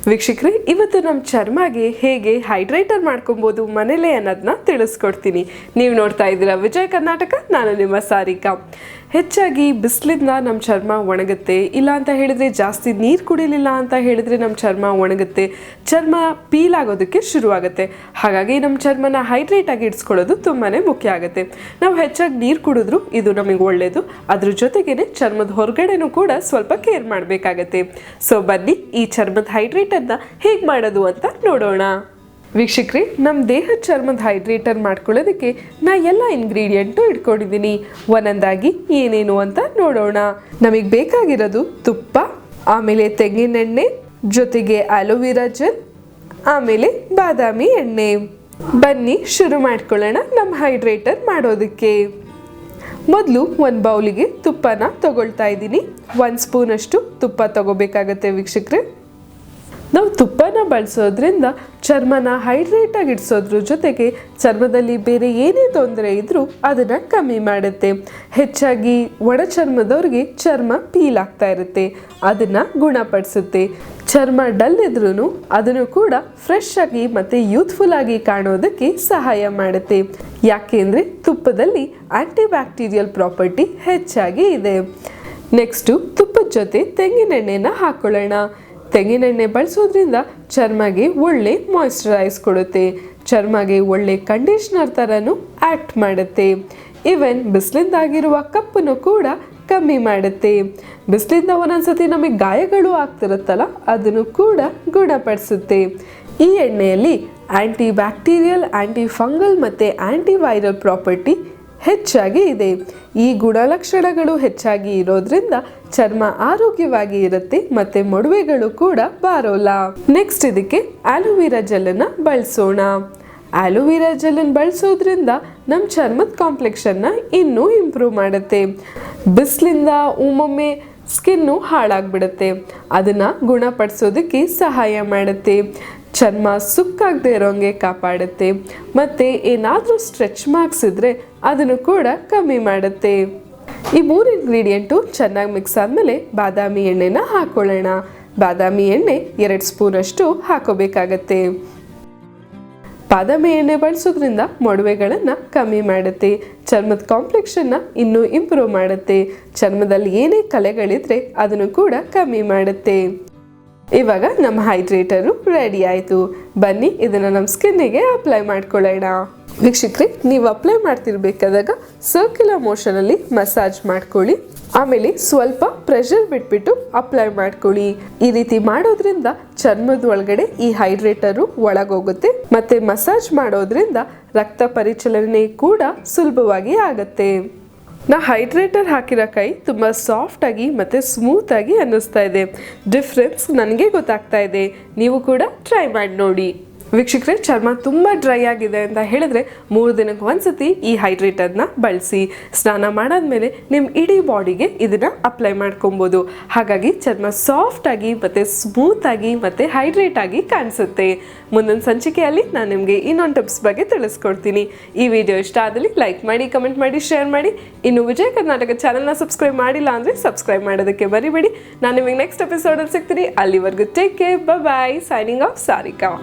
ವೀಕ್ಷಕರೇ, ಇವತ್ತು ನಮ್ಮ ಚರ್ಮಗೆ ಹೇಗೆ ಹೈಡ್ರೇಟರ್ ಮಾಡ್ಕೊಬೋದು ಮನೇಲೆ ಅನ್ನೋದನ್ನ ತಿಳಿಸ್ಕೊಡ್ತೀನಿ. ನೀವು ನೋಡ್ತಾ ಇದ್ದೀರಾ ವಿಜಯ್ ಕರ್ನಾಟಕ, ನಾನು ನಿಮ್ಮ ಸಾರಿಕಾ. ಹೆಚ್ಚಾಗಿ ಬಿಸಿಲಿಂದ ನಮ್ಮ ಚರ್ಮ ಒಣಗುತ್ತೆ, ಇಲ್ಲ ಅಂತ ಹೇಳಿದರೆ ಜಾಸ್ತಿ ನೀರು ಕುಡಿಲಿಲ್ಲ ಅಂತ ಹೇಳಿದರೆ ನಮ್ಮ ಚರ್ಮ ಒಣಗುತ್ತೆ, ಚರ್ಮ ಪೀಲ್ ಆಗೋದಕ್ಕೆ ಶುರುವಾಗುತ್ತೆ. ಹಾಗಾಗಿ ನಮ್ಮ ಚರ್ಮನ ಹೈಡ್ರೇಟ್ ಆಗಿ ಇಡ್ಸ್ಕೊಳ್ಳೋದು ತುಂಬಾ ಮುಖ್ಯ ಆಗುತ್ತೆ. ನಾವು ಹೆಚ್ಚಾಗಿ ನೀರು ಕುಡಿದ್ರೂ ಇದು ನಮಗೆ ಒಳ್ಳೆಯದು. ಅದ್ರ ಜೊತೆಗೇನೆ ಚರ್ಮದ ಹೊರಗಡೆನೂ ಕೂಡ ಸ್ವಲ್ಪ ಕೇರ್ ಮಾಡಬೇಕಾಗತ್ತೆ. ಸೊ ಬನ್ನಿ ಈ ಚರ್ಮದ ಹೈಡ್ರೇಟರ್ನ ಹೇಗೆ ಮಾಡೋದು ಅಂತ ನೋಡೋಣ. ವೀಕ್ಷಕರೇ, ನಮ್ಮ ದೇಹದ ಚರ್ಮದ ಹೈಡ್ರೇಟರ್ ಮಾಡ್ಕೊಳ್ಳೋದಕ್ಕೆ ನಾ ಎಲ್ಲ ಇಂಗ್ರೀಡಿಯೆಂಟು ಇಟ್ಕೊಂಡಿದ್ದೀನಿ. ಒಂದೊಂದಾಗಿ ಏನೇನು ಅಂತ ನೋಡೋಣ. ನಮಗೆ ಬೇಕಾಗಿರೋದು ತುಪ್ಪ, ಆಮೇಲೆ ತೆಂಗಿನೆಣ್ಣೆ, ಜೊತೆಗೆ ಆಲೋವೆರಾ ಜೆಲ್, ಆಮೇಲೆ ಬಾದಾಮಿ ಎಣ್ಣೆ. ಬನ್ನಿ ಶುರು ಮಾಡ್ಕೊಳ್ಳೋಣ ನಮ್ಮ ಹೈಡ್ರೇಟರ್ ಮಾಡೋದಕ್ಕೆ. ಮೊದಲು ಒಂದು ಬೌಲಿಗೆ ತುಪ್ಪನ ತಗೊಳ್ತಾ ಇದ್ದೀನಿ. 1 ಸ್ಪೂನಷ್ಟು ತುಪ್ಪ ತಗೋಬೇಕಾಗತ್ತೆ ವೀಕ್ಷಕರೇ. ನಾವು ತುಪ್ಪನ ಬಳಸೋದ್ರಿಂದ ಚರ್ಮನ ಹೈಡ್ರೇಟ್ ಆಗಿ ಇಡಿಸೋದ್ರ ಜೊತೆಗೆ ಚರ್ಮದಲ್ಲಿ ಬೇರೆ ಏನೇ ತೊಂದರೆ ಇದ್ರೂ ಅದನ್ನು ಕಮ್ಮಿ ಮಾಡುತ್ತೆ. ಹೆಚ್ಚಾಗಿ ಒಣ ಚರ್ಮದವ್ರಿಗೆ ಚರ್ಮ ಪೀಲ್ ಆಗ್ತಾ ಇರುತ್ತೆ, ಅದನ್ನು ಗುಣಪಡಿಸುತ್ತೆ. ಚರ್ಮ ಡಲ್ ಇದ್ರೂ ಅದನ್ನು ಕೂಡ ಫ್ರೆಶ್ ಆಗಿ ಮತ್ತು ಯೂತ್ಫುಲ್ ಆಗಿ ಕಾಣೋದಕ್ಕೆ ಸಹಾಯ ಮಾಡುತ್ತೆ. ಯಾಕೆಂದರೆ ತುಪ್ಪದಲ್ಲಿ ಆಂಟಿ ಬ್ಯಾಕ್ಟೀರಿಯಲ್ ಪ್ರಾಪರ್ಟಿ ಹೆಚ್ಚಾಗಿ ಇದೆ. ನೆಕ್ಸ್ಟು ತುಪ್ಪದ ಜೊತೆ ತೆಂಗಿನೆಣ್ಣೆನ ಹಾಕೊಳ್ಳೋಣ. ತೆಂಗಿನೆಣ್ಣೆ ಬಳಸೋದ್ರಿಂದ ಚರ್ಮಗೆ ಒಳ್ಳೆ ಮಾಯಿಶ್ಚರೈಸ್ ಕೊಡುತ್ತೆ, ಚರ್ಮಗೆ ಒಳ್ಳೆ ಕಂಡೀಷ್ನರ್ ಥರನೂ ಆ್ಯಕ್ಟ್ ಮಾಡುತ್ತೆ. ಈವನ್ ಬಿಸಿಲಿಂದಾಗಿರುವ ಕಪ್ಪನ್ನು ಕೂಡ ಕಮ್ಮಿ ಮಾಡುತ್ತೆ. ಬಿಸಿಲಿಂದ ಒಂದೊಂದ್ಸತಿ ನಮಗೆ ಗಾಯಗಳು ಆಗ್ತಿರುತ್ತಲ್ಲ, ಅದನ್ನು ಕೂಡ ಗುಣಪಡಿಸುತ್ತೆ. ಈ ಎಣ್ಣೆಯಲ್ಲಿ ಆ್ಯಂಟಿ ಬ್ಯಾಕ್ಟೀರಿಯಲ್, ಆ್ಯಂಟಿ ಫಂಗಲ್ ಮತ್ತು ಆ್ಯಂಟಿ ವೈರಲ್ ಪ್ರಾಪರ್ಟಿ ಹೆಚ್ಚಾಗಿ ಇದೆ. ಈ ಗುಣಲಕ್ಷಣಗಳು ಹೆಚ್ಚಾಗಿ ಇರೋದ್ರಿಂದ ಚರ್ಮ ಆರೋಗ್ಯವಾಗಿ ಇರುತ್ತೆ ಮತ್ತು ಮೊಡವೆಗಳು ಕೂಡ ಬಾರೋಲ್ಲ. ನೆಕ್ಸ್ಟ್ ಇದಕ್ಕೆ ಆಲೋವೆರಾ ಜೆಲ್ಲನ್ನು ಬಳಸೋಣ. ಆಲೋವೆರಾ ಜೆಲ್ಲನ್ನು ಬಳಸೋದ್ರಿಂದ ನಮ್ಮ ಚರ್ಮದ ಕಾಂಪ್ಲೆಕ್ಷನ್ನ ಇನ್ನೂ ಇಂಪ್ರೂವ್ ಮಾಡುತ್ತೆ. ಬಿಸಿಲಿಂದ ಒಮ್ಮೊಮ್ಮೆ ಸ್ಕಿನ್ನು ಹಾಳಾಗ್ಬಿಡುತ್ತೆ, ಅದನ್ನು ಗುಣಪಡಿಸೋದಕ್ಕೆ ಸಹಾಯ ಮಾಡುತ್ತೆ. ಚರ್ಮ ಸುಕ್ಕಾಗದೆ ಇರೋಂಗೆ ಕಾಪಾಡುತ್ತೆ ಮತ್ತು ಏನಾದರೂ ಸ್ಟ್ರೆಚ್ ಮಾರ್ಕ್ಸ್ ಇದ್ದರೆ ಅದನ್ನು ಕೂಡ ಕಮ್ಮಿ ಮಾಡುತ್ತೆ. ಈ 3 ಇಂಗ್ರೀಡಿಯೆಂಟು ಚೆನ್ನಾಗಿ ಮಿಕ್ಸ್ ಆದಮೇಲೆ ಬಾದಾಮಿ ಎಣ್ಣೆನ ಹಾಕೊಳ್ಳೋಣ. ಬಾದಾಮಿ ಎಣ್ಣೆ 2 ಸ್ಪೂನಷ್ಟು ಹಾಕೋಬೇಕಾಗತ್ತೆ. ಬಾದಾಮಿ ಎಣ್ಣೆ ಬಳಸೋದ್ರಿಂದ ಮೊಡವೆಗಳನ್ನು ಕಮ್ಮಿ ಮಾಡುತ್ತೆ, ಚರ್ಮದ ಕಾಂಪ್ಲೆಕ್ಷನ್ನ ಇನ್ನೂ ಇಂಪ್ರೂವ್ ಮಾಡುತ್ತೆ. ಚರ್ಮದಲ್ಲಿ ಏನೇ ಕಲೆಗಳಿದ್ರೆ ಅದನ್ನು ಕೂಡ ಕಮ್ಮಿ ಮಾಡುತ್ತೆ. ಇವಾಗ ನಮ್ಮ ಹೈಡ್ರೇಟರು ರೆಡಿ ಆಯಿತು. ಬನ್ನಿ ಇದನ್ನು ನಮ್ಮ ಸ್ಕಿನ್ನಿಗೆ ಅಪ್ಲೈ ಮಾಡ್ಕೊಳ್ಳೋಣ. ವೀಕ್ಷಕರೇ, ನೀವು ಅಪ್ಲೈ ಮಾಡ್ತಿರ್ಬೇಕಾದಾಗ ಸರ್ಕ್ಯುಲರ್ ಮೋಷನಲ್ಲಿ ಮಸಾಜ್ ಮಾಡ್ಕೊಳ್ಳಿ. ಆಮೇಲೆ ಸ್ವಲ್ಪ ಪ್ರೆಷರ್ ಬಿಟ್ಬಿಟ್ಟು ಅಪ್ಲೈ ಮಾಡ್ಕೊಳ್ಳಿ. ಈ ರೀತಿ ಮಾಡೋದ್ರಿಂದ ಚರ್ಮದ ಒಳಗಡೆ ಈ ಹೈಡ್ರೇಟರು ಒಳಗೋಗುತ್ತೆ ಮತ್ತು ಮಸಾಜ್ ಮಾಡೋದ್ರಿಂದ ರಕ್ತ ಪರಿಚಲನೆ ಕೂಡ ಸುಲಭವಾಗಿ ಆಗುತ್ತೆ. ನಾ ಹೈಡ್ರೇಟರ್ ಹಾಕಿರೋ ಕೈ ತುಂಬ ಸಾಫ್ಟಾಗಿ ಮತ್ತು ಸ್ಮೂತಾಗಿ ಅನ್ನಿಸ್ತಾ ಇದೆ. ಡಿಫ್ರೆನ್ಸ್ ನನಗೆ ಗೊತ್ತಾಗ್ತಾ ಇದೆ. ನೀವು ಕೂಡ ಟ್ರೈ ಮಾಡಿ ನೋಡಿ. ವೀಕ್ಷಕರೇ, ಚರ್ಮ ತುಂಬ ಡ್ರೈ ಆಗಿದೆ ಅಂತ ಹೇಳಿದ್ರೆ 3 ದಿನಕ್ಕೆ ಒಂದ್ಸತಿ ಈ ಹೈಡ್ರೇಟರ್ನ ಬಳಸಿ. ಸ್ನಾನ ಮಾಡಾದ್ಮೇಲೆ ನಿಮ್ಮ ಇಡೀ ಬಾಡಿಗೆ ಇದನ್ನು ಅಪ್ಲೈ ಮಾಡ್ಕೊಬೋದು. ಹಾಗಾಗಿ ಚರ್ಮ ಸಾಫ್ಟಾಗಿ ಮತ್ತು ಸ್ಮೂತಾಗಿ ಮತ್ತು ಹೈಡ್ರೇಟ್ ಆಗಿ ಕಾಣಿಸುತ್ತೆ. ಮುಂದಿನ ಸಂಚಿಕೆಯಲ್ಲಿ ನಾನು ನಿಮಗೆ ಇನ್ನೊಂದು ಟಿಪ್ಸ್ ಬಗ್ಗೆ ತಿಳಿಸ್ಕೊಡ್ತೀನಿ. ಈ ವಿಡಿಯೋ ಇಷ್ಟ ಆದಲ್ಲಿ ಲೈಕ್ ಮಾಡಿ, ಕಮೆಂಟ್ ಮಾಡಿ, ಶೇರ್ ಮಾಡಿ. ಇನ್ನು ವಿಜಯ್ ಕರ್ನಾಟಕ ಚಾನಲ್ನ ಸಬ್ಸ್ಕ್ರೈಬ್ ಮಾಡಿಲ್ಲ ಅಂದರೆ ಸಬ್ಸ್ಕ್ರೈಬ್ ಮಾಡೋದಕ್ಕೆ ಮರಿಬೇಡಿ. ನಾನು ನಿಮಗೆ ನೆಕ್ಸ್ಟ್ ಎಪಿಸೋಡಲ್ಲಿ ಸಿಗ್ತೀನಿ. ಅಲ್ಲಿವರೆಗೂ take care, bye. Signing off Sarika.